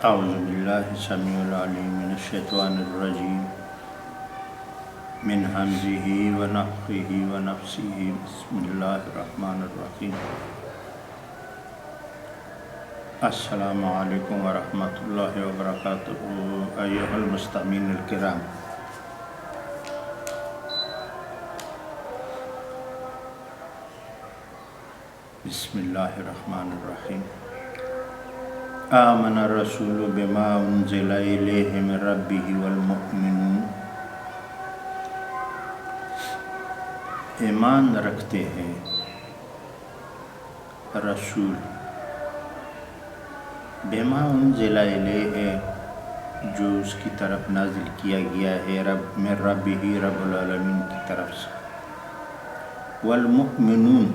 اعوذ باللہ السمیع العلیم من الشیطان الرجیم من حمزہ ونفخہ ونفثہ بسم اللہ الرحمن الرحیم۔ السلام علیکم ورحمۃ اللہ وبرکاتہ۔ ایھا المستمعین الکرام، بسم اللہ الرحمن الرحیم۔ آمن الرسول بما انزل الیہ من ربہ والمؤمنون، ایمان رکھتے ہیں رسول بما انزل الیہ، جو اس کی طرف نازل کیا گیا ہے من ربہ، رب العالمین کی طرف سے، والمؤمنون،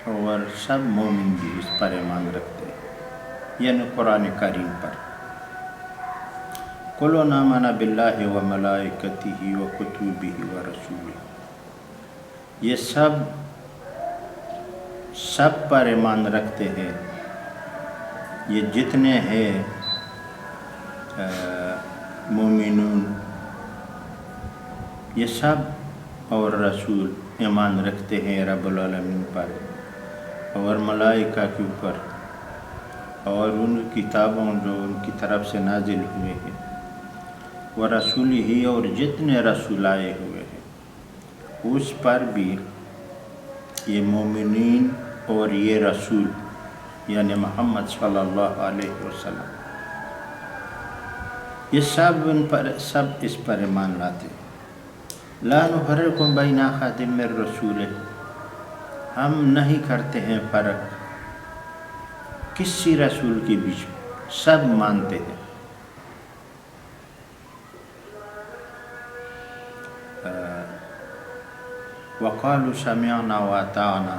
اور سب مومن بھی اس پر ایمان رکھتے ہیں، یعنی قرآن کریم پر۔ کل آمن باللہ وملائکتہ وکتبہ ورسولہ، یہ سب پر ایمان رکھتے ہیں، یہ جتنے ہیں مومنون، یہ سب اور رسول ایمان رکھتے ہیں رب العالمین پر اور ملائکہ کے اوپر، اور ان کتابوں جو ان کی طرف سے نازل ہوئے ہیں، ورسولہ، اور جتنے رسول آئے ہوئے ہیں اس پر بھی یہ مومنین اور یہ رسول یعنی محمد صلی اللہ علیہ وسلم، یہ سب اس پر ایمان لاتے ہیں۔ لا نفرق بین احد من رسولہ، ہم نہیں کرتے ہیں فرق کسی رسول کے بیچ میں، سب مانتے ہیں۔ وقالوا سمعنا واطعنا،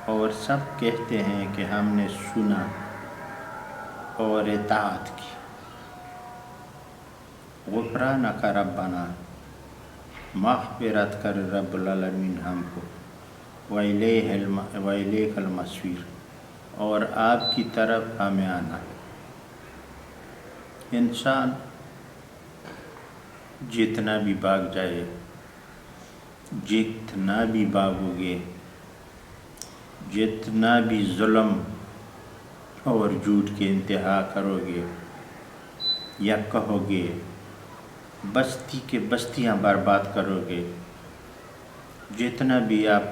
اور سب کہتے ہیں کہ ہم نے سنا اور اطاعت کی۔ غفرانک ربنا، مغفرت کر رب العالمین ہم کو، وإلیک المصیر، اور آپ کی طرف ہمیں آنا ہے۔ انسان جتنا بھی بھاگ جائے، جتنا بھی بھاگو گے، جتنا بھی ظلم اور جھوٹ کے انتہا کرو گے یا کہو گے، بستی کے بستیاں برباد کرو گے، جتنا بھی آپ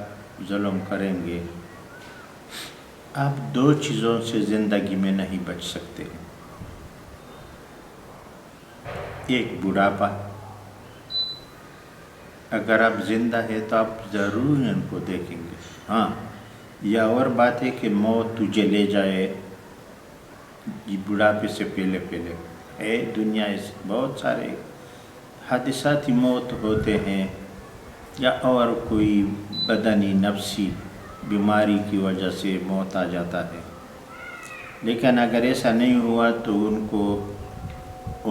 ظلم کریں گے، آپ دو چیزوں سے زندگی میں نہیں بچ سکتے۔ ایک بڑھاپا، اگر آپ زندہ ہیں تو آپ ضرور ان کو دیکھیں گے، ہاں، یا اور بات ہے کہ موت تجھے لے جائے یہ بڑھاپے سے پہلے دنیا اس بہت سارے حادثاتی موت ہوتے ہیں، یا اور کوئی بدنی نفسی بیماری کی وجہ سے موت آ جاتا ہے۔ لیکن اگر ایسا نہیں ہوا تو ان کو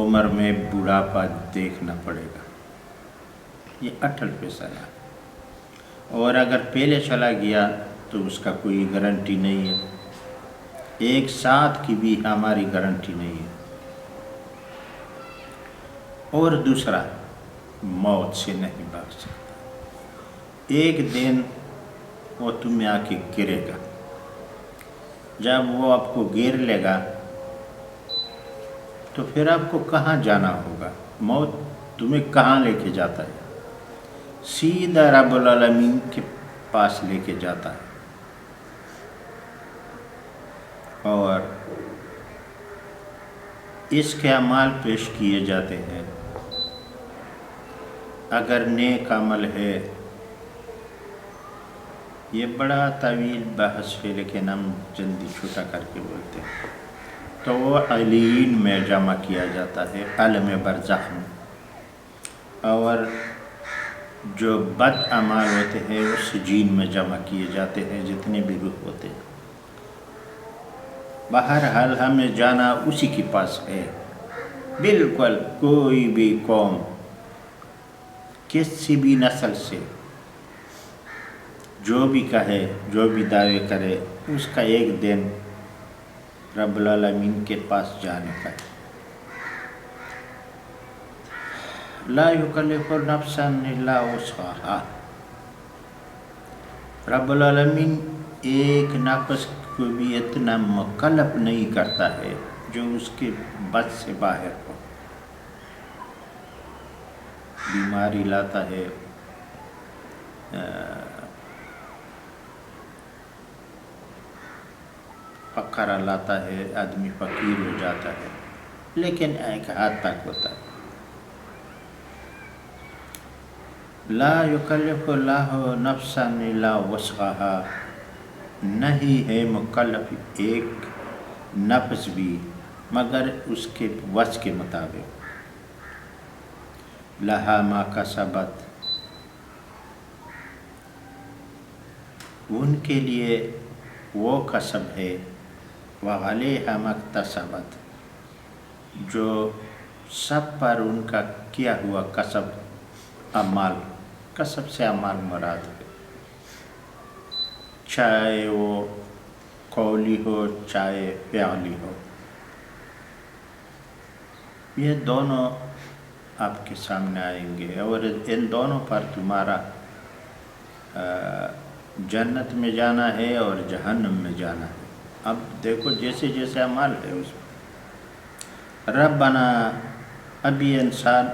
عمر میں بڑھاپا دیکھنا پڑے گا، یہ اٹل فیصلہ۔ اور اگر پہلے چلا گیا تو اس کا کوئی گارنٹی نہیں ہے، ایک ساتھ کی بھی ہماری گارنٹی نہیں ہے۔ اور دوسرا، موت سے نہیں بھاگ سکتا، ایک دن وہ تمہیں آ کے گرے گا، جب وہ آپ کو گر لے گا تو پھر آپ کو کہاں جانا ہوگا؟ موت تمہیں کہاں لے کے جاتا ہے؟ سیدھا رب العالمین کے پاس لے کے جاتا ہے۔ اور اس کے اعمال پیش کیے جاتے ہیں، اگر نیک عمل ہے، یہ بڑا طویل بحث ہے لیکن ہم جلدی چھوٹا کر کے بولتے ہیں، تو وہ علین میں جمع کیا جاتا ہے، عالم برزخ میں، اور جو بد اعمال ہوتے ہیں وہ سجین میں جمع کیے جاتے ہیں، جتنے بھی روح ہوتے ہیں۔ بہرحال ہمیں جانا اسی کے پاس ہے، بالکل کوئی بھی قوم کسی بھی نسل سے جو بھی کہے، جو بھی دعوے کرے، اس کا ایک دن رب العالمین کے پاس جانے کا۔ لا یکلف نفسا الا وسعها، رب العالمین ایک نفس کو بھی اتنا مکلف نہیں کرتا ہے جو اس کے بس سے باہر ہو۔ بیماری لاتا ہے، فقر لاتا ہے، آدمی فقیر ہو جاتا ہے، لیکن ایک حد تک ہوتا ہے۔ لا یکلف اللہ نفسا الا وسعها، نہیں ہے مکلف ایک نفس بھی مگر اس کے وس کے مطابق۔ لہا ما کسبت، ان کے لیے وہ کسب ہے، وعلیہا ما اکتسبت، جو سب پر ان کا کیا ہوا کسب، اعمال، کسب سے اعمال مراد ہے، چاہے وہ قولی ہو چاہے فعلی ہو۔ یہ دونوں آپ کے سامنے آئیں گے اور ان دونوں پر تمہارا جنت میں جانا ہے اور جہنم میں جانا ہے۔ اب دیکھو جیسے جیسے اعمال ہے اس میں ربنا، اب یہ انسان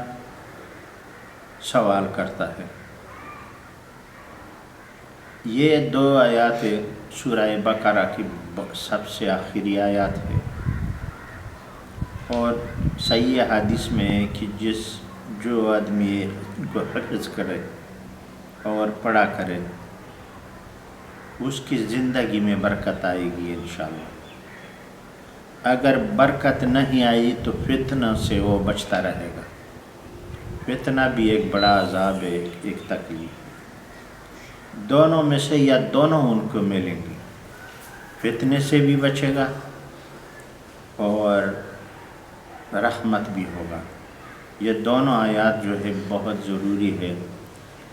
سوال کرتا ہے۔ یہ 2 آیات سورہ بقرہ کی سب سے آخری آیات ہے، اور صحیح حدیث میں ہے کہ جو آدمی ان کو حفظ کرے اور پڑھا کرے اس کی زندگی میں برکت آئے گی انشاءاللہ۔ اگر برکت نہیں آئی تو فتنہ سے وہ بچتا رہے گا۔ فتنہ بھی ایک بڑا عذاب ہے، ایک تکلیف، دونوں میں سے یا دونوں ان کو ملیں گی، فتنے سے بھی بچے گا اور رحمت بھی ہوگا۔ یہ دونوں آیات جو ہے بہت ضروری ہے،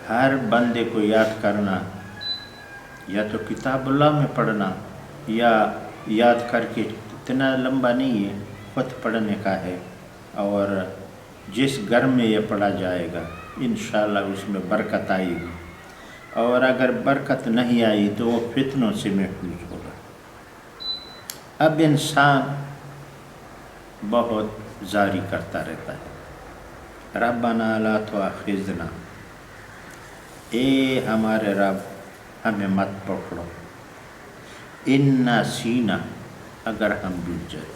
ہر بندے کو یاد کرنا، یا تو کتاب اللہ میں پڑھنا یا یاد کر کے، اتنا لمبا نہیں ہے، خود پڑھنے کا ہے، اور جس گھر میں یہ پڑھا جائے گا انشاءاللہ اس میں برکت آئے گی، اور اگر برکت نہیں آئی تو وہ فتنوں سے محفوظ ہوگا۔ اب انسان بہت زاری کرتا رہتا ہے، ربنا لا تؤاخذنا، اے ہمارے رب ہمیں مت پکڑو، ان نسینا، اگر ہم بھول جائے،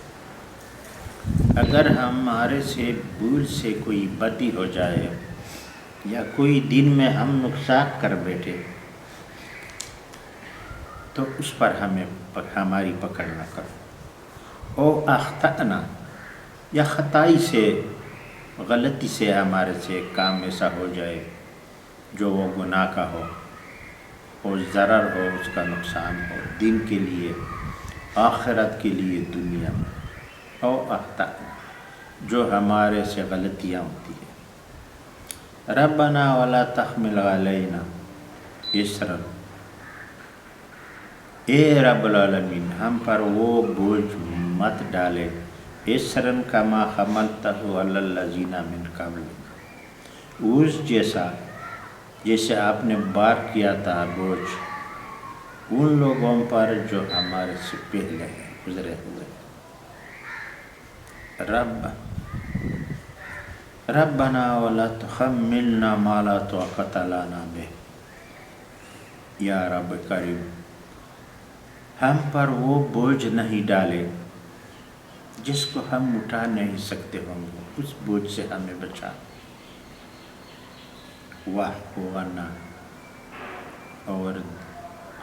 اگر ہمارے سے بھول سے کوئی بدی ہو جائے یا کوئی دن میں ہم نقصان کر بیٹھے تو اس پر ہماری پکڑ نہ کرو۔ او اخطأنا، یا خطائی سے، غلطی سے ہمارے سے کام ایسا ہو جائے جو وہ گناہ کا ہو، اور ضرر ہو، اس کا نقصان ہو، دین کے لیے، آخرت کے لیے، دنیا میں۔ او اخطأنا، جو ہمارے سے غلطیاں ہوتی ہیں۔ ربنا ولا تحمل علینا اصرا، اے رب العالمین ہم پر وہ بوجھ مت ڈالے، اصرا کما حملتہ علی الذین من قبلنا، اس جیسے آپ نے بار کیا تھا بوجھ ان لوگوں پر جو ہمارے سے پہلے ہیں، گزرے ہوئے۔ ربنا ولا تحملنا ما لا طاقت لنا بہ، یا رب کریم ہم پر وہ بوجھ نہیں ڈالے جس کو ہم اٹھا نہیں سکتے ہوں گے، اس بوجھ سے ہمیں بچا۔ واعف عنا، اور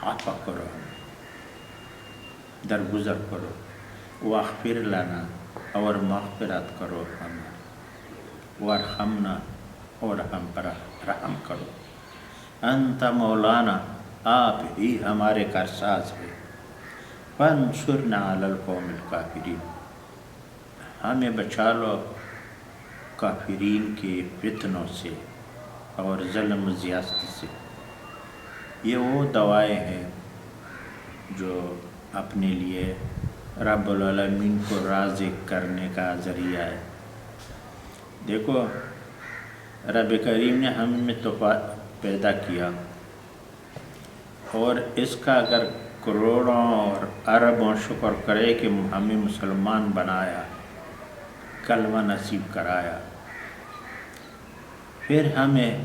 عفو کرو، درگزر کرو، واغفر لنا، اور مغفرت کرو ہمیں، وارحمنا، اور ہم پر رحم کرو، انت مولانا، آپ ہی ہمارے کارساز ہیں، فانصرنا علی القوم الکافرین، ہمیں بچا لو کافرین کے فتنوں سے اور ظلم و زیادتی سے۔ یہ وہ دوائیں ہیں جو اپنے لیے رب العالمین کو راضی کرنے کا ذریعہ ہے۔ دیکھو رب کریم نے ہم میں تو پیدا کیا، اور اس کا اگر کروڑوں اور اربوں شکر کرے کہ ہمیں مسلمان بنایا، کلمہ نصیب کرایا، پھر ہمیں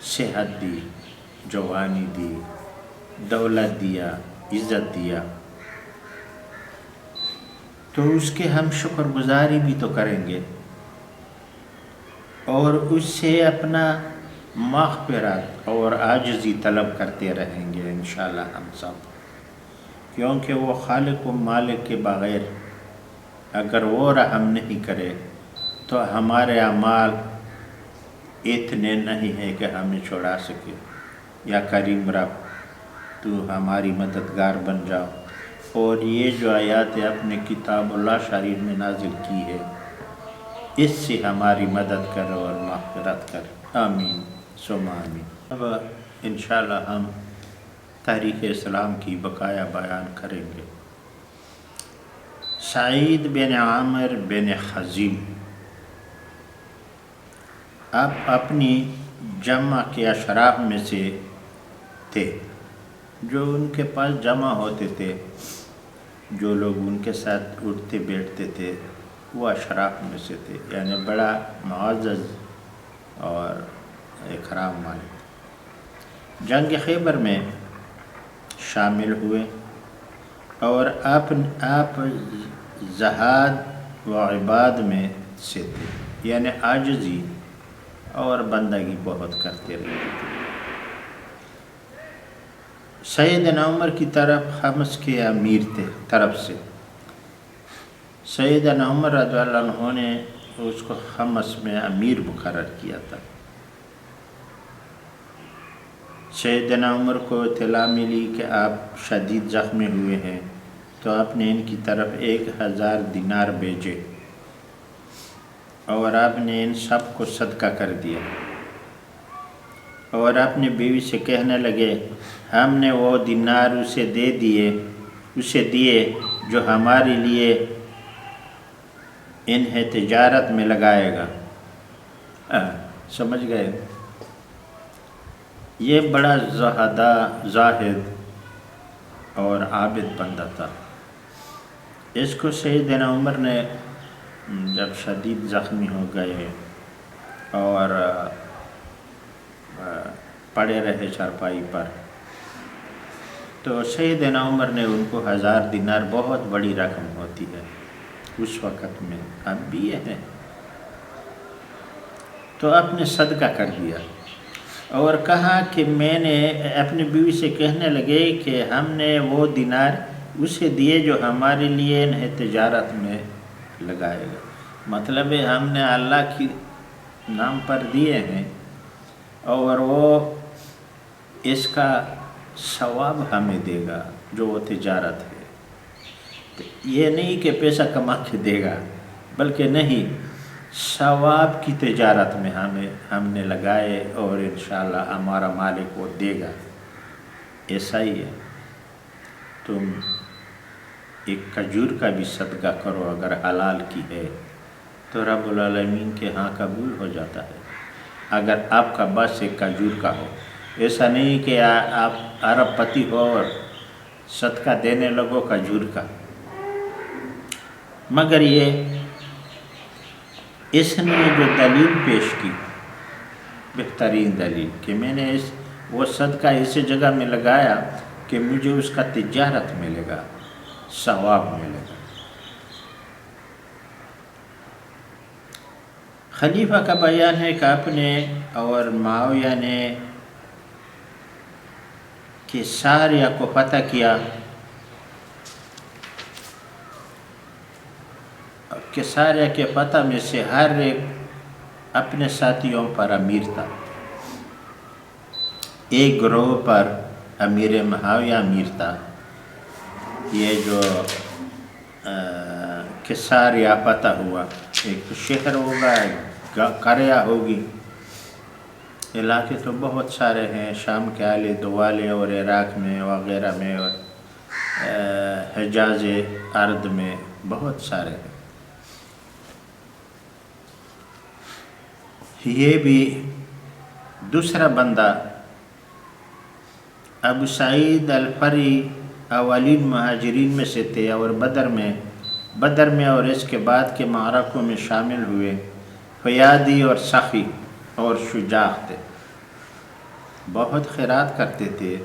صحت دی، جوانی دی، دولت دیا، عزت دیا، تو اس کے ہم شکر گزاری بھی تو کریں گے، اور اس سے اپنا مغفرت اور عاجزی طلب کرتے رہیں گے انشاءاللہ ہم سب، کیونکہ وہ خالق و مالک کے بغیر اگر وہ رحم نہیں کرے تو ہمارے اعمال اتنے نہیں ہیں کہ ہمیں چھڑا سکے۔ یا کریم رب تو ہماری مددگار بن جاؤ، اور یہ جو آیات اپنے کتاب اللہ شریف میں نازل کی ہے، اس سے ہماری مدد کرو اور مغفرت کر، آمین ثم آمین۔ اب انشاءاللہ ہم تاریخ اسلام کی بقایا بیان کریں گے۔ سعید بن عامر بن خزیم اب اپنی جمع کے اشراف میں سے تھے، جو ان کے پاس جمع ہوتے تھے، جو لوگ ان کے ساتھ اٹھتے بیٹھتے تھے، وہ اشراف میں سے تھے، یعنی بڑا معزز اور اکرام والے۔ جنگ خیبر میں شامل ہوئے، اور آپ زہاد و عباد میں سے تھے، یعنی عاجزی اور بندگی بہت کرتے رہتے تھے۔ سیدنا عمر کی طرف خمس کے امیر تھے، طرف سے سیدنا عمر رضی اللہ عنہ نے اس کو خمس میں امیر مقرر کیا تھا۔ سیدنا عمر کو اطلاع ملی کہ آپ شدید زخمی ہوئے ہیں، تو آپ نے ان کی طرف 1000 دینار بھیجے، اور آپ نے ان سب کو صدقہ کر دیا، اور اپنی بیوی سے کہنے لگے ہم نے وہ دینار اسے دیے جو ہمارے لیے انہیں تجارت میں لگائے گا۔ سمجھ گئے؟ یہ بڑا زاہد اور عابد بندہ تھا۔ اس کو سیدنا عمر نے جب شدید زخمی ہو گئے اور پڑے رہے چارپائی پر، تو سیدنا عمر نے ان کو 1000 دینار، بہت بڑی رقم ہوتی ہے اس وقت میں، اب بھی یہ ہے، تو آپ نے صدقہ کر دیا، اور کہا کہ میں نے اپنی بیوی سے کہنے لگے کہ ہم نے وہ دینار اسے دیے جو ہمارے لیے انہیں تجارت میں لگائے گا، مطلب ہے ہم نے اللہ کی نام پر دیے ہیں، اور وہ اس کا ثواب ہمیں دے گا جو وہ تجارت ہے۔ یہ نہیں کہ پیسہ کما کے دے گا، بلکہ نہیں، ثواب کی تجارت میں ہم نے لگائے، اور انشاءاللہ ہمارا مالک وہ دے گا۔ ایسا ہی ہے، تم ایک کھجور کا بھی صدقہ کرو اگر حلال کی ہے تو رب العالمین کے ہاں قبول ہو جاتا ہے، اگر آپ کا بس ایک کھجور کا ہو۔ ایسا نہیں کہ آپ ارب پتی ہو اور صدقہ دینے لگو کھجور کا، مگر اس نے جو دلیل پیش کی، بہترین دلیل، کہ میں نے وہ صدقہ اسی جگہ میں لگایا کہ مجھے اس کا تجارت ملے گا، ثواب ملے گا۔ خلیفہ کا بیان ہے کہ آپ نے اور معاویہ نے کیساریہ کو فتح کیا۔ کیساریہ کے فتح میں سے ہر ایک اپنے ساتھیوں پر امیر تھا۔ ایک گروہ پر امیر معاویہ امیر تھا، یہ جو کیساریہ فتح ہوا، ایک شہر ہوگا، ایک قریہ ہوگی، علاقے تو بہت سارے ہیں، شام کے آلے دوالے اور عراق میں وغیرہ میں، حجاز ارض میں بہت سارے ہیں۔ یہ بھی دوسرا بندہ ابو سعید الفری اولین مہاجرین میں سے تھے، اور بدر میں اور اس کے بعد کے معرکوں میں شامل ہوئے، فیادی اور سخی اور شجاع تھے، بہت خیرات کرتے تھے،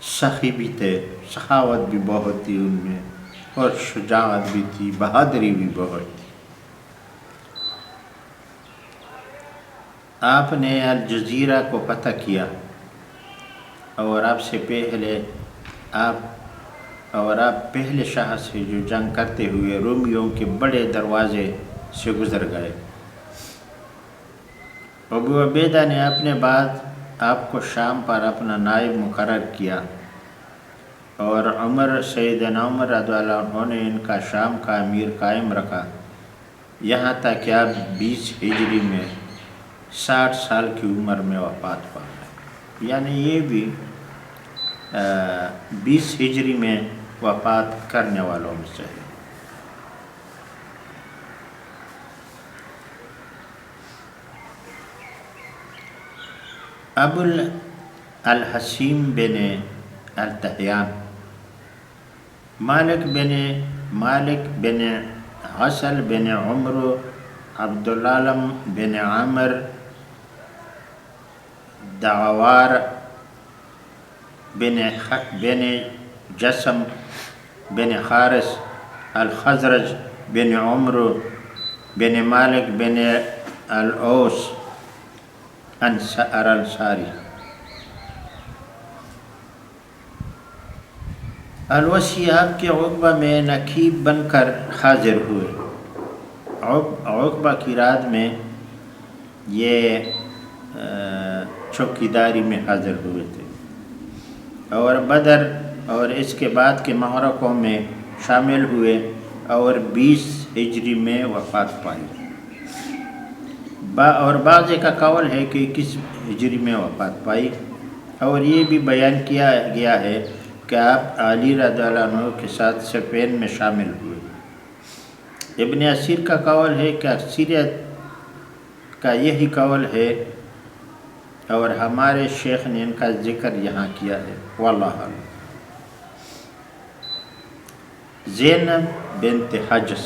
سخی بھی تھے، سخاوت بھی بہت تھی ان میں، اور شجاعت بھی تھی، بہادری بھی بہت تھی۔ آپ نے الجزیرہ کو فتح کیا، اور آپ پہلے شخص سے جو جنگ کرتے ہوئے رومیوں کے بڑے دروازے سے گزر گئے۔ ابو عبیدہ نے اپنے بعد آپ کو شام پر اپنا نائب مقرر کیا، اور سیدنا عمر رضی اللہ عنہ نے ان کا شام کا امیر قائم رکھا، یہاں تک کہ آپ 20 ہجری میں 60 سال کی عمر میں وفات پا گئے، یعنی یہ بھی 20 ہجری میں وفات کرنے والوں میں سے ہے۔ ابو الحسیم بن التحیان، مالک بن حسل بن عمر، عبدالعالم بن عامر، دعوار بن جسم بن حارث الخزرج بن عمر بن مالک بن العوس الانصاری، الوسی آپ کے عقبہ میں نقیب بن کر حاضر ہوئے۔ عقبہ کی رات میں یہ چوکیداری میں حاضر ہوئے تھے، اور بدر اور اس کے بعد کے معرکوں میں شامل ہوئے، اور 20 ہجری میں وفات پائی، اور بعض کا قول ہے کہ 21 ہجری میں وفات پائی، اور یہ بھی بیان کیا گیا ہے کہ آپ علی رضی اللہ عنہ کے ساتھ سپین میں شامل ہوئے۔ ابن اسیر کا قول ہے کہ اکثریت کا یہی قول ہے، اور ہمارے شیخ نے ان کا ذکر یہاں کیا ہے، واللہ اعلم۔ زینب بنت حجس،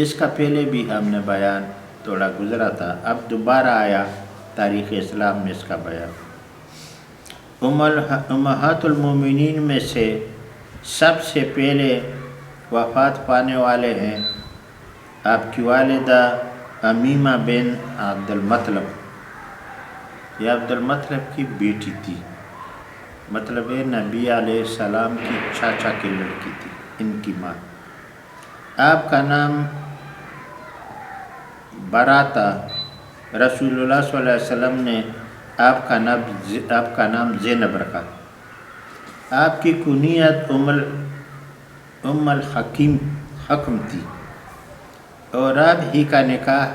اس کا پہلے بھی ہم نے بیان تھوڑا گزرا تھا، اب دوبارہ آیا تاریخ اسلام میں اس کا بیان۔ امہات المومنین میں سے سب سے پہلے وفات پانے والے ہیں آپ کی والدہ امیمہ بن عبد المطلب، یہ عبد المطلب کی بیٹی تھی، مطلب نبی علیہ السلام کی چاچا کی لڑکی تھی ان کی ماں۔ آپ کا نام براتا، رسول اللہ صلی اللہ علیہ وسلم نے آپ کا نام زینب رکھا۔ آپ کی کنیت ام الحکم تھی، اور آپ ہی کا نکاح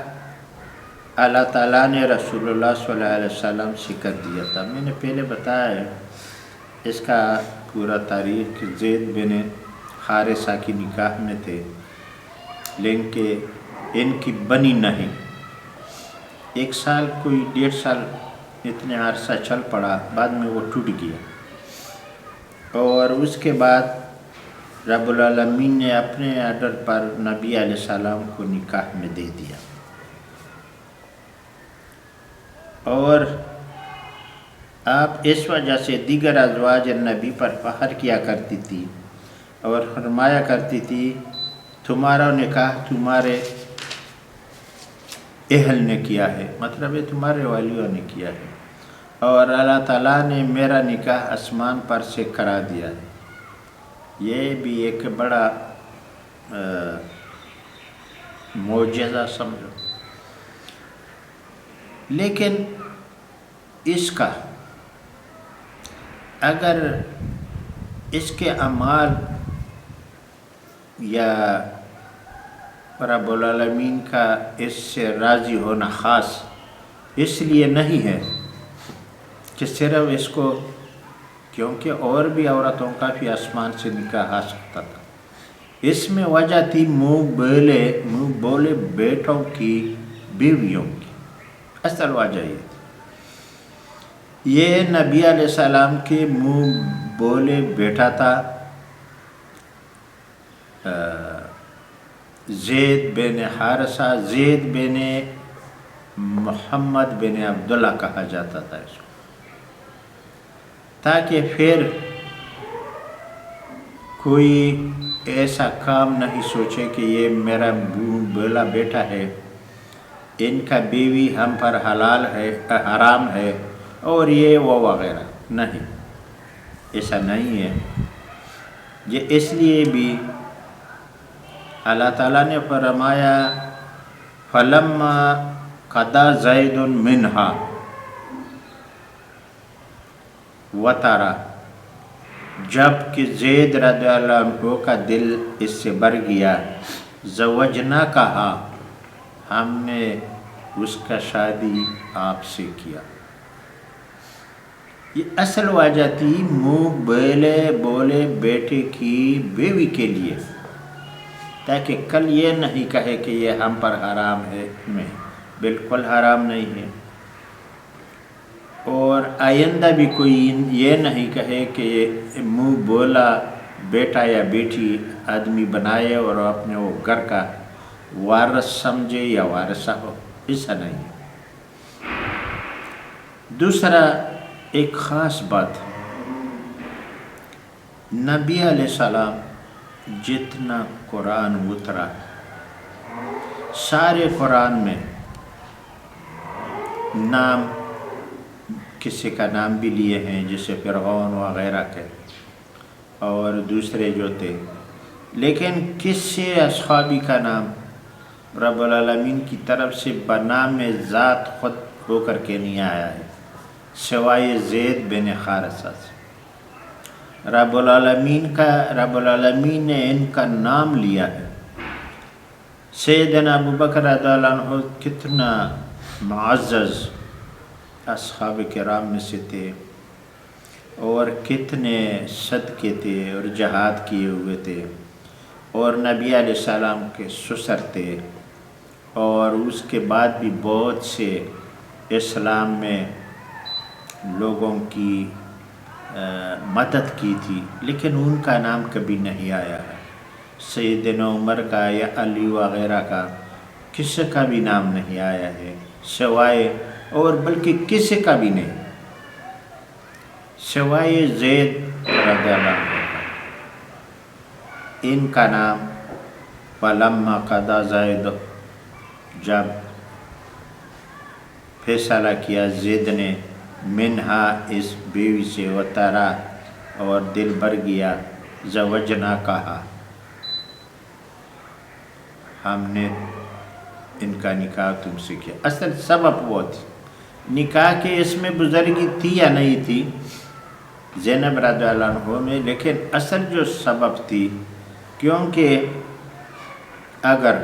اللہ تعالیٰ نے رسول اللہ صلی اللہ علیہ وسلم سے کر دیا تھا۔ میں نے پہلے بتایا ہے اس کا پورا تاریخ، زید بن حارثہ کی نکاح میں تھے، لیکن ان کی بنی نہیں، 1 سال کوئی 1.5 سال اتنے عرصہ چل پڑا، بعد میں وہ ٹوٹ گیا، اور اس کے بعد رب العالمین نے اپنے آرڈر پر نبی علیہ السلام کو نکاح میں دے دیا، اور آپ اس وجہ سے دیگر ازواج نبی پر فخر کیا کرتی تھی، اور فرمایا کرتی تھی تمہارا نکاح تمہارے اہل نے کیا ہے، مطلب ہے تمہارے والیوں نے کیا ہے، اور اللہ تعالیٰ نے میرا نکاح آسمان پر سے کرا دیا ہے۔ یہ بھی ایک بڑا معجزہ سمجھو، لیکن اس کا اگر اس کے اعمال یا رب العالمین کا اس سے راضی ہونا خاص اس لیے نہیں ہے کہ صرف اس کو کیونکہ اور بھی عورتوں کا بھی آسمان سے نکاح آ سکتا تھا. اس میں وجہ تھی منہ بولے بیٹوں کی بیویوں کی. اصل وجہ یہ تھی. یہ نبی علیہ السلام کے منہ بولے بیٹا تھا زید بن حارثہ. زید بن محمد بن عبداللہ کہا جاتا تھا اس کو، تاکہ پھر کوئی ایسا کام نہیں سوچے کہ یہ میرا بولا بیٹا ہے، ان کا بیوی ہم پر حلال ہے حرام ہے اور یہ وہ وغیرہ. نہیں، ایسا نہیں ہے. یہ اس لیے بھی اللہ تعالیٰ نے فرمایا فلما قضى زید منہا وطرا، جب کہ زید رضی اللہ عنہ کا دل اس سے بھر گیا، زوجنا کہا، ہم نے اس کا شادی آپ سے کیا. یہ اصل وجہ تھی منہ بولے بیٹے کی بیوی کے لیے، تاکہ کل یہ نہیں کہے کہ یہ ہم پر حرام ہے. میں بالکل حرام نہیں ہے، اور آئندہ بھی کوئی یہ نہیں کہے کہ یہ منہ بولا بیٹا یا بیٹی آدمی بنائے اور اپنے وہ گھر کا وارث سمجھے یا وارثہ ہو. ایسا نہیں ہے. دوسرا ایک خاص بات، نبی علیہ السلام جتنا قرآن اترا، سارے قرآن میں نام کسی کا نام بھی لیے ہیں، جیسے فرعون وغیرہ کے اور دوسرے جو تھے، لیکن کسی اصحابی کا نام رب العالمین کی طرف سے بنام ذات خود ہو کر کے نہیں آیا ہے، سوائے زید بن حارثہ سے. رب العالمین نے ان کا نام لیا ہے. سیدنا ابو بکر رضی اللہ عنہ کتنا معزز اصحاب کرام میں سے تھے، اور کتنے صدقے تھے اور جہاد کیے ہوئے تھے، اور نبی علیہ السلام کے سسر تھے، اور اس کے بعد بھی بہت سے اسلام میں لوگوں کی مدد کی تھی، لیکن ان کا نام کبھی نہیں آیا ہے. سیدنا عمر کا یا علی وغیرہ کا کسی کا بھی نام نہیں آیا ہے، سوائے اور بلکہ کسی کا بھی نہیں، سوائے زید رضی اللہ عنہ کا. ان کا نام فلما قضى زید، جب فیصلہ کیا زید نے، منہا اس بیوی سے، وطرا اور دل بھر گیا، زوجنا کہا، ہم نے ان کا نکاح تم سے کیا. اصل سبب وہ تھی نکاح کے، اس میں بزرگی تھی یا نہیں تھی زینب رضی اللہ عنہ میں، لیکن اصل جو سبب تھی، کیونکہ اگر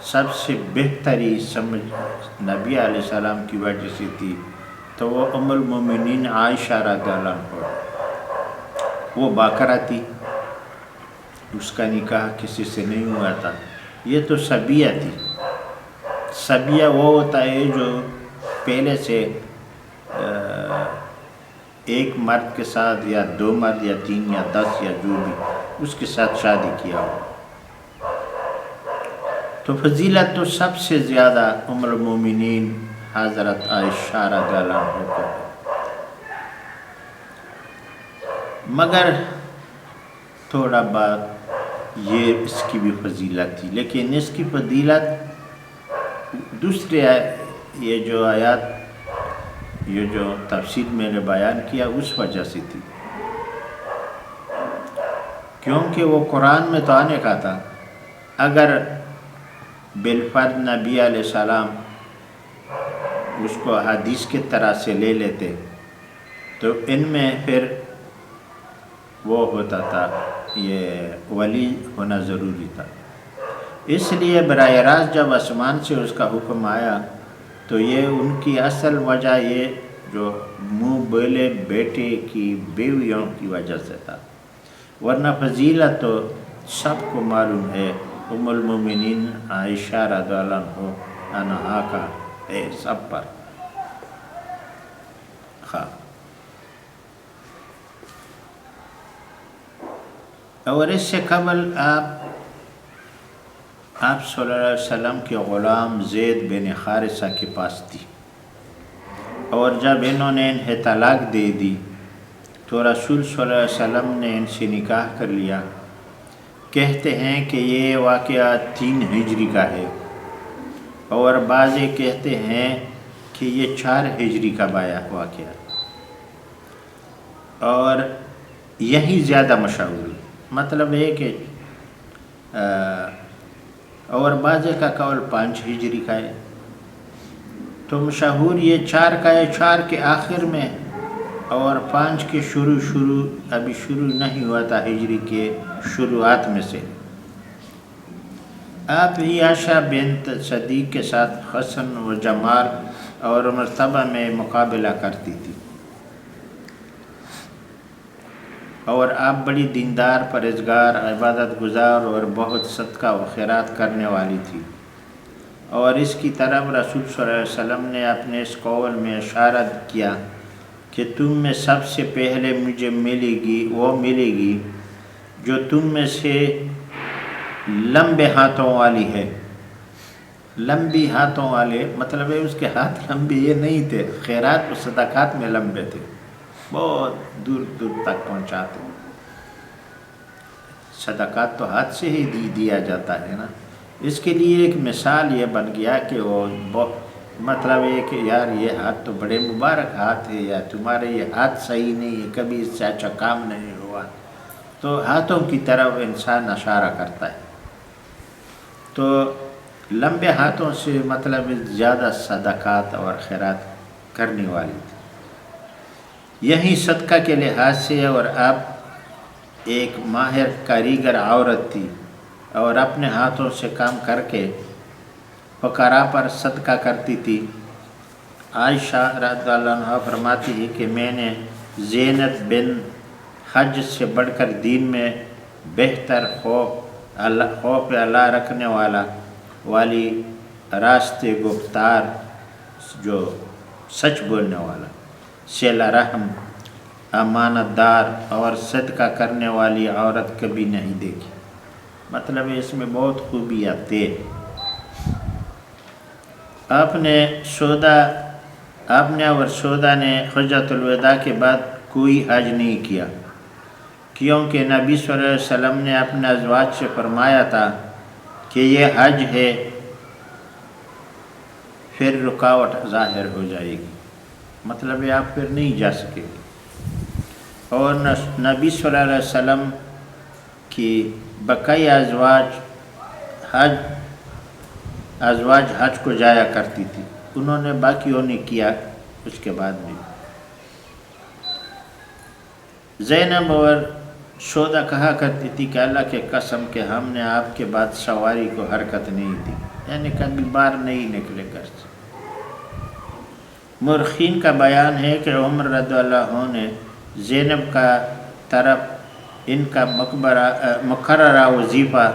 سب سے بہتری سمجھ نبی علیہ السلام کی وجہ سے تھی، تو وہ ام المومنین عائشہ رضی اللہ عنہ، وہ باکرہ تھی، اس کا نکاح کسی سے نہیں ہوا تھا. یہ تو صبیہ تھی. صبیہ وہ ہوتا ہے جو پہلے سے ایک مرد کے ساتھ یا دو مرد یا تین یا 10 یا جو بھی اس کے ساتھ شادی کیا ہو. تو فضیلت تو سب سے زیادہ ام المومنین حضرت عائشہ رضی اللہ عنہ کو، مگر تھوڑا بات یہ اس کی بھی فضیلت تھی، لیکن اس کی فضیلت دوسرے یہ جو آیات، یہ جو تفصیل میں نے بیان کیا اس وجہ سے تھی، کیونکہ وہ قرآن میں تو آنے کا تھا. اگر بالفرض نبی علیہ السلام اس کو حدیث کی طرح سے لے لیتے تو ان میں پھر وہ ہوتا تھا، یہ ولی ہونا ضروری تھا. اس لیے براہ راست جب آسمان سے اس کا حکم آیا تو یہ ان کی اصل وجہ یہ جو منہ بولے بیٹے کی بیویوں کی وجہ سے تھا، ورنہ فضیلت تو سب کو معلوم ہے، ام المومنین عائشہ رضی اللہ عنہا کا ہے سب پر۔ ہاں، اور اس سے قبل آپ صلی اللہ علیہ وسلم کے غلام زید بن حارثہ کے پاس تھی، اور جب انہوں نے انہیں طلاق دے دی تو رسول صلی اللہ علیہ وسلم نے ان سے نکاح کر لیا۔ کہتے ہیں کہ یہ واقعہ 3 ہجری کا ہے، اور بعض کہتے ہیں کہ یہ 4 ہجری کا واقعہ، اور یہی زیادہ مشہور ہے۔ مطلب ہے کہ اور بعض کا قول 5 ہجری کا ہے، تو مشہور یہ 4 کا ہے، 4 کے آخر میں، اور 5 کے ابھی شروع نہیں ہوا تھا ہجری کے شروعات میں سے۔ آپ ہی عائشہ بنت صدیق کے ساتھ حسن و جمال اور مرتبہ میں مقابلہ کرتی تھی، اور آپ بڑی دیندار، پرہیزگار، عبادت گزار اور بہت صدقہ و خیرات کرنے والی تھی، اور اس کی طرف رسول صلی اللہ علیہ وسلم نے اپنے اس قول میں اشارہ کیا کہ تم میں سب سے پہلے مجھے وہ ملے گی جو تم میں سے لمبے ہاتھوں والی ہے۔ لمبی ہاتھوں والے مطلب ہے اس کے ہاتھ لمبے یہ نہیں تھے، خیرات و صدقات میں لمبے تھے، بہت دور دور تک پہنچاتے۔ صدقات تو ہاتھ سے ہی دیا جاتا ہے نا، اس کے لیے ایک مثال یہ بن گیا کہ وہ مطلب ہے کہ یار یہ ہاتھ تو بڑے مبارک ہاتھ ہے، یا تمہارے یہ ہاتھ صحیح نہیں ہے، کبھی اس سے اچھا کام نہیں ہوا، تو ہاتھوں کی طرف انسان اشارہ کرتا ہے۔ تو لمبے ہاتھوں سے مطلب زیادہ صدقات اور خیرات کرنے والی تھی۔ یہی صدقہ کے لحاظ سے، اور آپ ایک ماہر کاریگر عورت تھی، اور اپنے ہاتھوں سے کام کر کے فقراء پر صدقہ کرتی تھی۔ عائشہ رضی اللہ عنہا فرماتی ہے کہ میں نے زینب بن حج سے بڑھ کر دین میں بہتر خوف اللہ رکھنے والی، راستے گفتار، جو سچ بولنے والا، صلہ رحم، امانت دار اور صدقہ کرنے والی عورت کبھی نہیں دیکھی۔ مطلب اس میں بہت خوبیاں تھے۔ آپ نے اور سودا نے حجۃ الوداع کے بعد کوئی حج نہیں کیا، کیونکہ نبی صلی اللہ علیہ وسلم نے اپنے ازواج سے فرمایا تھا کہ یہ حج ہے، پھر رکاوٹ ظاہر ہو جائے گی، مطلب یہ آپ پھر نہیں جا سکے گے۔ اور نبی صلی اللہ علیہ وسلم کی بقیہ ازواج حج کو جایا کرتی تھی، انہوں نے باقیوں نے کیا اس کے بعد بھی۔ زینب اور سودا کہا کرتی تھی کہ اللہ کے قسم کہ ہم نے آپ کے بعد سواری کو حرکت نہیں دی، یعنی کبھی باہر نہیں نکلے گھر سے۔ مورخین کا بیان ہے کہ عمر رضی اللہ عنہ نے زینب کا طرف ان کا مقررہ وظیفہ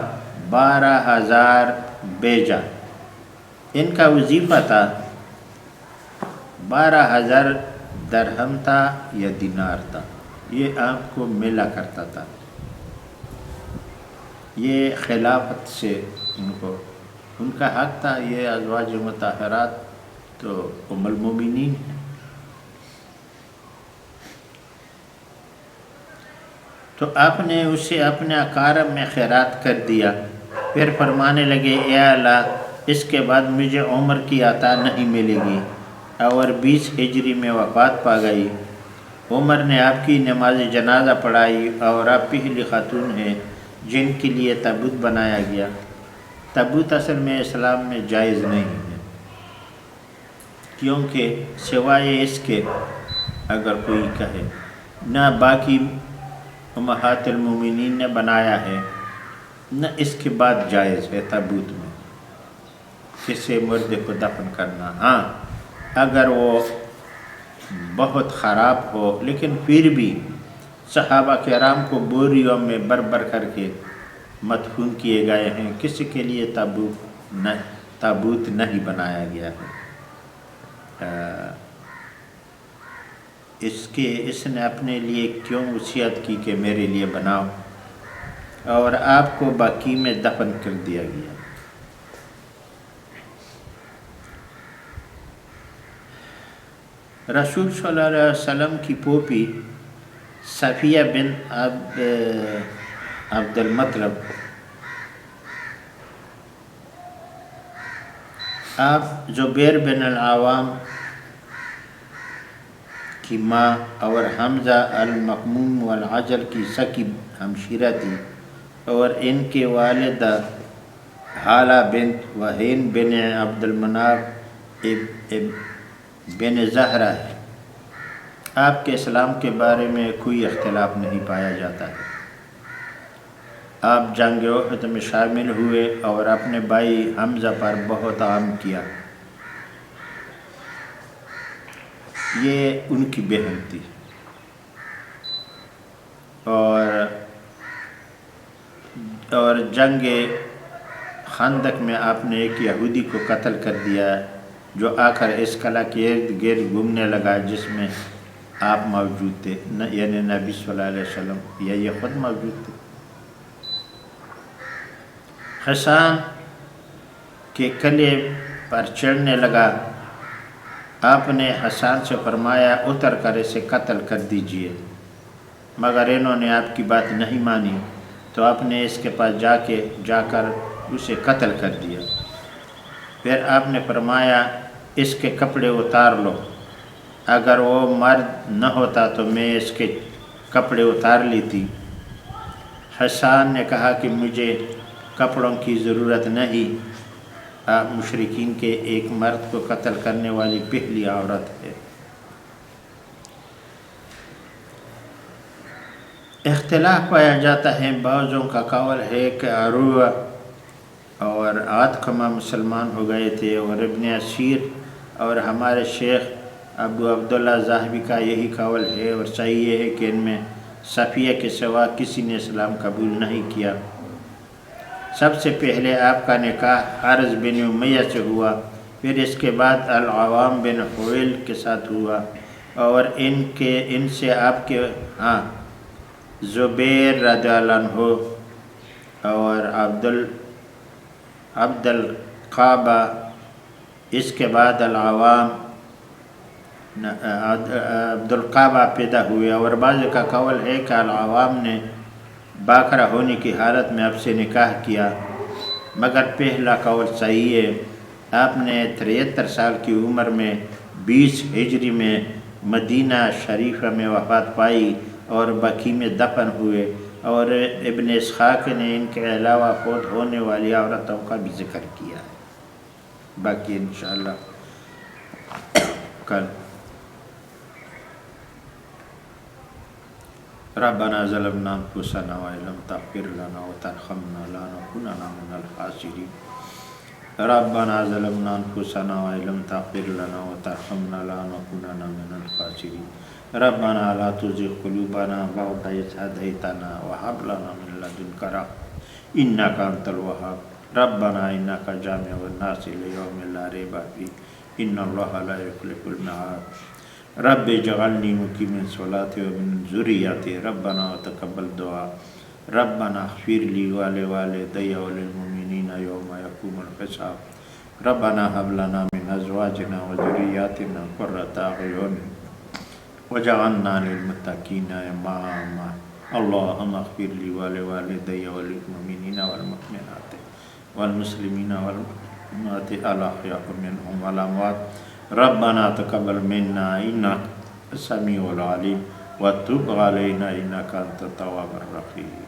12,000 بھیجا۔ ان کا وظیفہ تھا 12,000 درہم تھا یا دینار تھا، یہ آپ کو ملا کرتا تھا۔ یہ خلافت سے ان کا حق تھا، یہ ازواج مطہرات تو ام المومنین ہیں۔ تو آپ نے اسے اپنے اقارب میں خیرات کر دیا، پھر فرمانے لگے اے اللہ، اس کے بعد مجھے عمر کی عطا نہیں ملے گی، اور 20 ہجری میں وفات پا گئی۔ عمر نے آپ کی نماز جنازہ پڑھائی، اور آپ پہلی خاتون ہیں جن کے لیے تابوت بنایا گیا۔ تابوت اصل میں اسلام میں جائز نہیں ہے، کیونکہ سوائے اس کے اگر کوئی کہے نہ باقی امہات المومنین نے بنایا ہے، نہ اس کے بعد جائز ہے تابوت میں کسی مرد کو دفن کرنا۔ ہاں، اگر وہ بہت خراب ہو لیکن پھر بھی صحابہ کرام کو بوریوں میں بر کر کے مدفون کیے گئے ہیں، کسی کے لیے تابوت نہیں بنایا گیا ہے۔ اس نے اپنے لیے کیوں وصیت کی کہ میرے لیے بناؤ، اور آپ کو باقی میں دفن کر دیا گیا۔ رسول صلی اللہ علیہ وسلم کی پھوپھی صفیہ بن عبد المطلب، آپ زبیر بن العوام کی ماں اور حمزہ المقموم والعجل کی سکی ہمشیرہ تھی، اور ان کے والدہ حالہ بنت وہین بن عبد المناف بن زہرہ ہے۔ آپ کے اسلام کے بارے میں کوئی اختلاف نہیں پایا جاتا ہے۔ آپ جنگ احد میں شامل ہوئے اور اپنے بھائی حمزہ پر بہت عام کیا۔ یہ ان کی بہن تھی، اور جنگ خندق میں آپ نے ایک یہودی کو قتل کر دیا، جو آ کر اس قلعہ کے ارد گرد گھومنے لگا جس میں آپ موجود تھے، یعنی نبی صلی اللہ علیہ وسلم، یا یہ خود موجود تھے۔ حسان کے قلعے پر چڑھنے لگا، آپ نے حسان سے فرمایا اتر کر اسے قتل کر دیجئے، مگر انہوں نے آپ کی بات نہیں مانی، تو آپ نے اس کے پاس جا کر اسے قتل کر دیا۔ پھر آپ نے فرمایا اس کے کپڑے اتار لو، اگر وہ مرد نہ ہوتا تو میں اس کے کپڑے اتار لیتی۔ حسان نے کہا کہ مجھے کپڑوں کی ضرورت نہیں، آپ مشرکین کے ایک مرد کو قتل کرنے والی پہلی عورت ہے۔ اختلاف پایا جاتا ہے، بعضوں کا قول ہے کہ عروہ اور عادقمہ مسلمان ہو گئے تھے، اور ابن اسیر اور ہمارے شیخ ابو عبداللہ ذاہبی کا یہی قول ہے، اور صحیح یہ ہے کہ ان میں صفیہ کے سوا کسی نے اسلام قبول نہیں کیا۔ سب سے پہلے آپ کا نکاح حارث بن امیہ سے ہوا، پھر اس کے بعد العوام بن حویل کے ساتھ ہوا، اور ان سے آپ کے زبیر رضی اللہ عنہ اور عبد القعبہ، اس کے بعد العوام عبد القعبہ پیدا ہوئے، اور بعض کا قول ہے کہ العوام نے باکرہ ہونے کی حالت میں آپ سے نکاح کیا، مگر پہلا قول صحیح ہے۔ آپ نے 73 سال کی عمر میں 20 ہجری میں مدینہ شریفہ میں وفات پائی اور بقیع میں دفن ہوئے، اور ابن اسحاق نے ان کے علاوہ فوت ہونے والی عورتوں کا بھی ذکر کیا ہے۔ باقی انشاءاللہ کل۔ ربنا ظلمنا انفسنا وان لم تغفر لنا وترحمنا لنكونن من الخاسرين ربنا ظلمنا انفسنا وان لم تغفر لنا وترحمنا لنكونن من الخاسرين ربنا لا تزغ قلوبنا بعد إذ هديتنا وهب لنا من لدنك رحمة إنك أنت الوهاب ربنا إنك جامع الناس ليوم لا ريب فيه إن الله لا يخلف الميعاد رب اجعلني مقيم الصلاة ومن ذريتي ربنا وتقبل دعاء ربنا اغفر لي ولوالدي وللمؤمنين يوم يقوم الحساب ربنا هب لنا من أزواجنا وذرياتنا قرة أعين وجعلنا للمتقين إماما اللهم اغفر لي ولوالدي وللمؤمنين والمؤمنات والمسلمين والمسلمات الأحياء منهم والأموات ربنا تقبل منا إنك السميع العليم وتب علينا إنك أنت التواب الرحيم